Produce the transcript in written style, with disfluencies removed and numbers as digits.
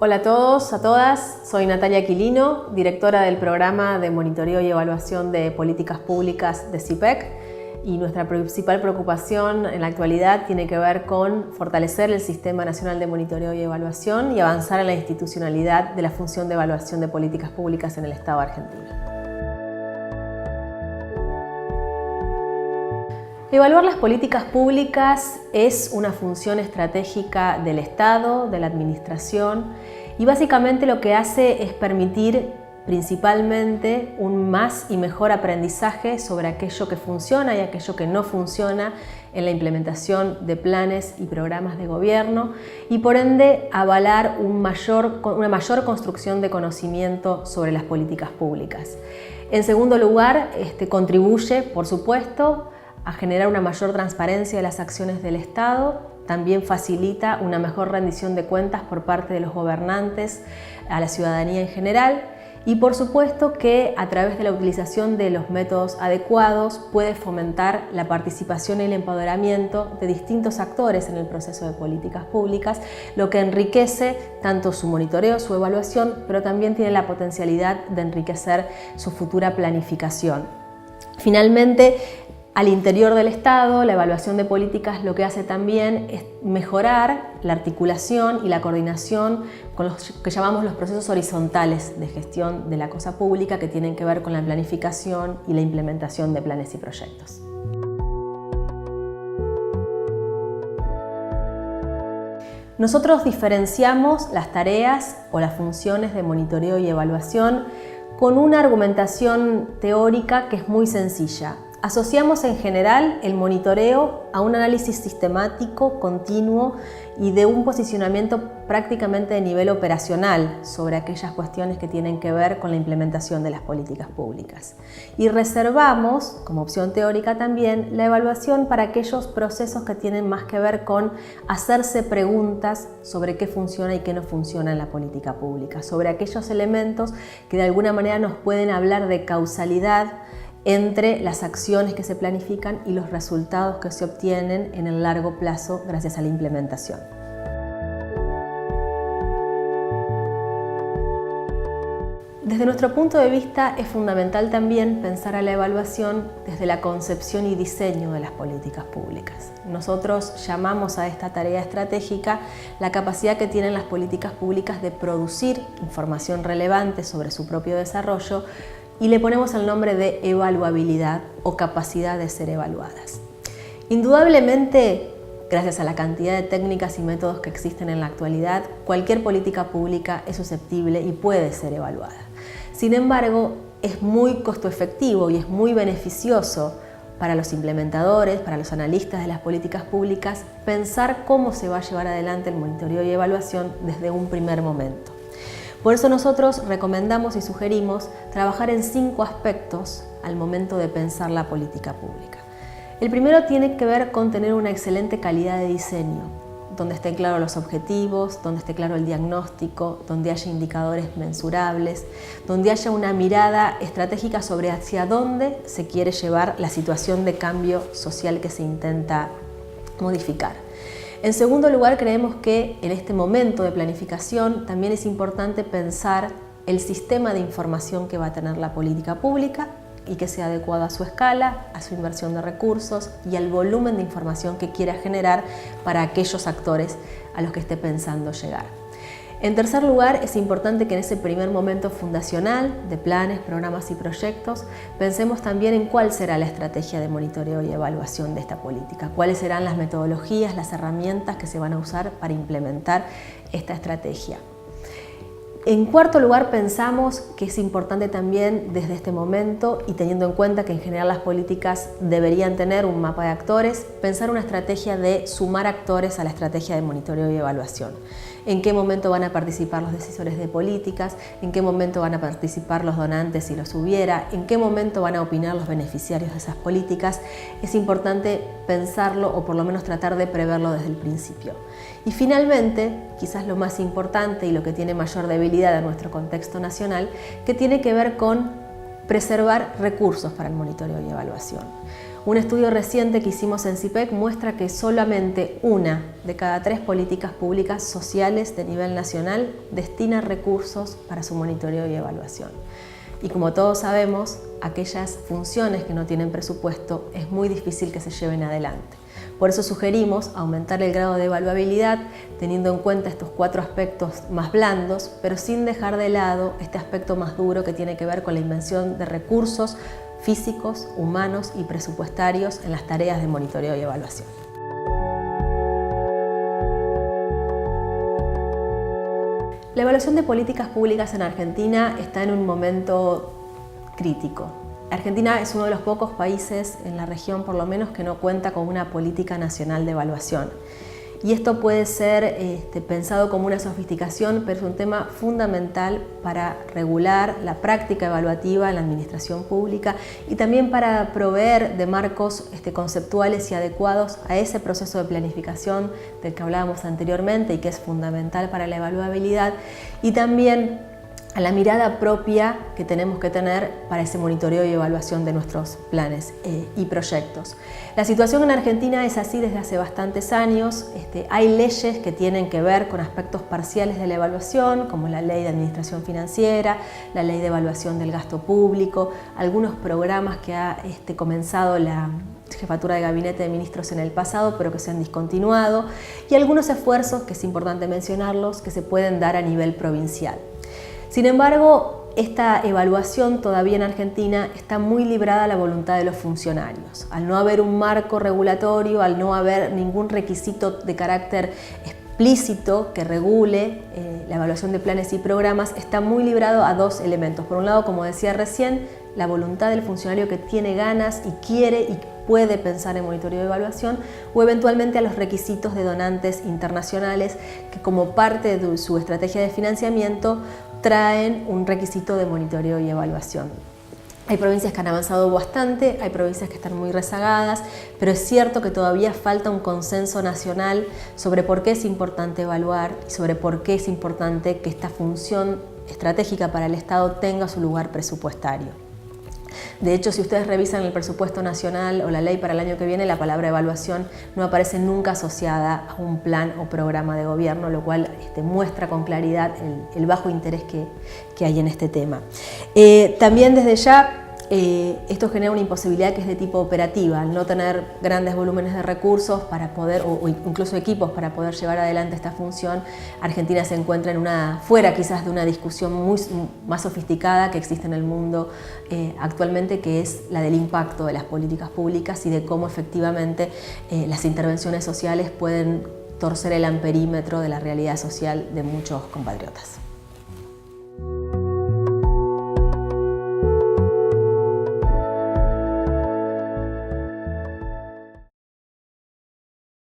Hola a todos, a todas. Soy Natalia Quilino, directora del programa de monitoreo y evaluación de políticas públicas de CIPEC, y nuestra principal preocupación en la actualidad tiene que ver con fortalecer el Sistema Nacional de Monitoreo y Evaluación y avanzar en la institucionalidad de la función de evaluación de políticas públicas en el Estado argentino. Evaluar las políticas públicas es una función estratégica del Estado, de la Administración, y básicamente lo que hace es permitir principalmente un más y mejor aprendizaje sobre aquello que funciona y aquello que no funciona en la implementación de planes y programas de gobierno y por ende avalar una mayor construcción de conocimiento sobre las políticas públicas. En segundo lugar, contribuye, por supuesto, a generar una mayor transparencia de las acciones del Estado, también facilita una mejor rendición de cuentas por parte de los gobernantes a la ciudadanía en general y por supuesto que a través de la utilización de los métodos adecuados puede fomentar la participación y el empoderamiento de distintos actores en el proceso de políticas públicas, lo que enriquece tanto su monitoreo, su evaluación, pero también tiene la potencialidad de enriquecer su futura planificación. Finalmente, al interior del Estado, la evaluación de políticas lo que hace también es mejorar la articulación y la coordinación con los que llamamos los procesos horizontales de gestión de la cosa pública que tienen que ver con la planificación y la implementación de planes y proyectos. Nosotros diferenciamos las tareas o las funciones de monitoreo y evaluación con una argumentación teórica que es muy sencilla. Asociamos en general el monitoreo a un análisis sistemático, continuo y de un posicionamiento prácticamente de nivel operacional sobre aquellas cuestiones que tienen que ver con la implementación de las políticas públicas. Y reservamos, como opción teórica también, la evaluación para aquellos procesos que tienen más que ver con hacerse preguntas sobre qué funciona y qué no funciona en la política pública, sobre aquellos elementos que de alguna manera nos pueden hablar de causalidad entre las acciones que se planifican y los resultados que se obtienen en el largo plazo gracias a la implementación. Desde nuestro punto de vista es fundamental también pensar a la evaluación desde la concepción y diseño de las políticas públicas. Nosotros llamamos a esta tarea estratégica la capacidad que tienen las políticas públicas de producir información relevante sobre su propio desarrollo y le ponemos el nombre de evaluabilidad o capacidad de ser evaluadas. Indudablemente, gracias a la cantidad de técnicas y métodos que existen en la actualidad, cualquier política pública es susceptible y puede ser evaluada. Sin embargo, es muy costo efectivo y es muy beneficioso para los implementadores, para los analistas de las políticas públicas, pensar cómo se va a llevar adelante el monitoreo y evaluación desde un primer momento. Por eso nosotros recomendamos y sugerimos trabajar en 5 aspectos al momento de pensar la política pública. El primero tiene que ver con tener una excelente calidad de diseño, donde estén claros los objetivos, donde esté claro el diagnóstico, donde haya indicadores mensurables, donde haya una mirada estratégica sobre hacia dónde se quiere llevar la situación de cambio social que se intenta modificar. En segundo lugar, creemos que en este momento de planificación también es importante pensar el sistema de información que va a tener la política pública y que sea adecuado a su escala, a su inversión de recursos y al volumen de información que quiera generar para aquellos actores a los que esté pensando llegar. En tercer lugar, es importante que en ese primer momento fundacional de planes, programas y proyectos pensemos también en cuál será la estrategia de monitoreo y evaluación de esta política, cuáles serán las metodologías, las herramientas que se van a usar para implementar esta estrategia. En cuarto lugar, pensamos que es importante también desde este momento y teniendo en cuenta que en general las políticas deberían tener un mapa de actores, pensar una estrategia de sumar actores a la estrategia de monitoreo y evaluación. En qué momento van a participar los decisores de políticas, en qué momento van a participar los donantes si los hubiera, en qué momento van a opinar los beneficiarios de esas políticas. Es importante pensarlo o por lo menos tratar de preverlo desde el principio. Y finalmente, quizás lo más importante y lo que tiene mayor debilidad en nuestro contexto nacional, que tiene que ver con preservar recursos para el monitoreo y evaluación. Un estudio reciente que hicimos en CIPEC muestra que solamente 1 de cada 3 políticas públicas sociales de nivel nacional destina recursos para su monitoreo y evaluación. Y como todos sabemos, aquellas funciones que no tienen presupuesto es muy difícil que se lleven adelante. Por eso sugerimos aumentar el grado de evaluabilidad teniendo en cuenta estos 4 aspectos más blandos, pero sin dejar de lado este aspecto más duro que tiene que ver con la inversión de recursos físicos, humanos y presupuestarios en las tareas de monitoreo y evaluación. La evaluación de políticas públicas en Argentina está en un momento crítico. Argentina es uno de los pocos países en la región, por lo menos, que no cuenta con una política nacional de evaluación. Y esto puede ser pensado como una sofisticación, pero es un tema fundamental para regular la práctica evaluativa en la administración pública y también para proveer de marcos conceptuales y adecuados a ese proceso de planificación del que hablábamos anteriormente y que es fundamental para la evaluabilidad, y también a la mirada propia que tenemos que tener para ese monitoreo y evaluación de nuestros planes y proyectos. La situación en Argentina es así desde hace bastantes años. Hay leyes que tienen que ver con aspectos parciales de la evaluación, como la Ley de Administración Financiera, la Ley de Evaluación del Gasto Público, algunos programas que ha comenzado la Jefatura de Gabinete de Ministros en el pasado, pero que se han discontinuado, y algunos esfuerzos, que es importante mencionarlos, que se pueden dar a nivel provincial. Sin embargo, esta evaluación todavía en Argentina está muy librada a la voluntad de los funcionarios. Al no haber un marco regulatorio, al no haber ningún requisito de carácter explícito que regule la evaluación de planes y programas, está muy librado a 2 elementos. Por un lado, como decía recién, la voluntad del funcionario que tiene ganas y quiere y puede pensar en monitoreo de evaluación, o eventualmente a los requisitos de donantes internacionales que, como parte de su estrategia de financiamiento, traen un requisito de monitoreo y evaluación. Hay provincias que han avanzado bastante, hay provincias que están muy rezagadas, pero es cierto que todavía falta un consenso nacional sobre por qué es importante evaluar y sobre por qué es importante que esta función estratégica para el Estado tenga su lugar presupuestario. De hecho, si ustedes revisan el presupuesto nacional o la ley para el año que viene, la palabra evaluación no aparece nunca asociada a un plan o programa de gobierno, lo cual muestra con claridad el bajo interés que hay en este tema. También desde ya, esto genera una imposibilidad que es de tipo operativa. Al no tener grandes volúmenes de recursos para poder, o incluso equipos para poder llevar adelante esta función, Argentina se encuentra fuera quizás de una discusión más sofisticada que existe en el mundo actualmente, que es la del impacto de las políticas públicas y de cómo efectivamente las intervenciones sociales pueden torcer el amperímetro de la realidad social de muchos compatriotas.